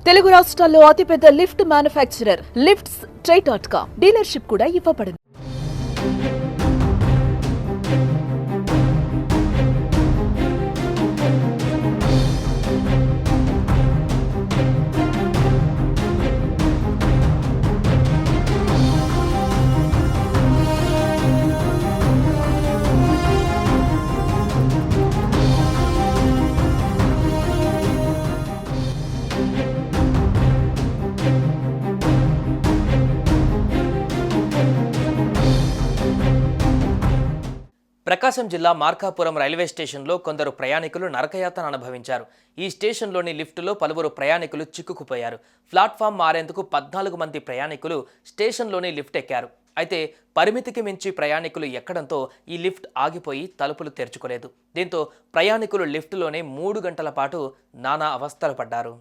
తెలుగు రాష్ట్రాల్లో అతిపెద్ద lift manufacturer lifts ట్రై.com dealership కూడా ఇవ్వబడును. ప్రకాశం జిల్లా మార్కాపురం రైల్వే స్టేషన్లో కొందరు ప్రయాణికులు నరకయాతన అనుభవించారు. ఈ స్టేషన్లోని లిఫ్టులో పలువురు ప్రయాణికులు చిక్కుకుపోయారు. ప్లాట్ఫామ్ మారేందుకు 14 మంది ప్రయాణికులు స్టేషన్లోని లిఫ్ట్ ఎక్కారు. అయితే పరిమితికి మించి ప్రయాణికులు ఎక్కడంతో ఈ లిఫ్ట్ ఆగిపోయి తలుపులు తెరుచుకోలేదు. దీంతో ప్రయాణికులు లిఫ్టులోనే 3 గంటల పాటు నానా అవస్థలు పడ్డారు.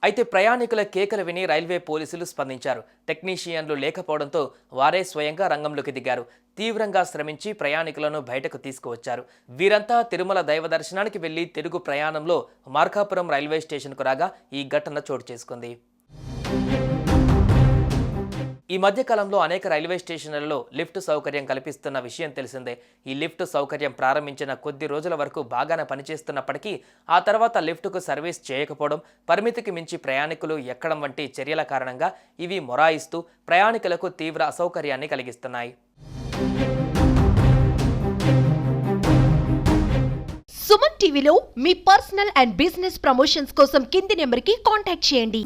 అయితే ప్రయాణికుల కేకలు విని రైల్వే పోలీసులు స్పందించారు. టెక్నీషియన్లు లేకపోవడంతో వారే స్వయంగా రంగంలోకి దిగారు. తీవ్రంగా శ్రమించి ప్రయాణికులను బయటకు తీసుకువచ్చారు. వీరంతా తిరుమల దైవ దర్శనానికి వెళ్లి తిరుగు ప్రయాణంలో మార్కాపురం రైల్వే స్టేషన్కు రాగా ఈ ఘటన చోటు చేసుకుంది. ఈ మధ్యకాలంలో అనేక రైల్వే స్టేషన్లలో లిఫ్ట్ సౌకర్యం కల్పిస్తున్న విషయం తెలిసిందే. ఈ లిఫ్ట్ సౌకర్యం ప్రారంభించిన కొద్ది రోజుల వరకు బాగానే పనిచేస్తున్నప్పటికీ ఆ తర్వాత లిఫ్టుకు సర్వీస్ చేయకపోవడం, పరిమితికి మించి ప్రయాణికులు ఎక్కడం వంటి చర్యల కారణంగా ఇవి మొరాయిస్తూ ప్రయాణికులకు తీవ్ర అసౌకర్యాన్ని కలిగిస్తున్నాయి. సుమన్ టీవీలో మీ పర్సనల్ అండ్ బిజినెస్ ప్రమోషన్స్ కోసం కింది నెంబర్కి కాంటాక్ట్ చేయండి.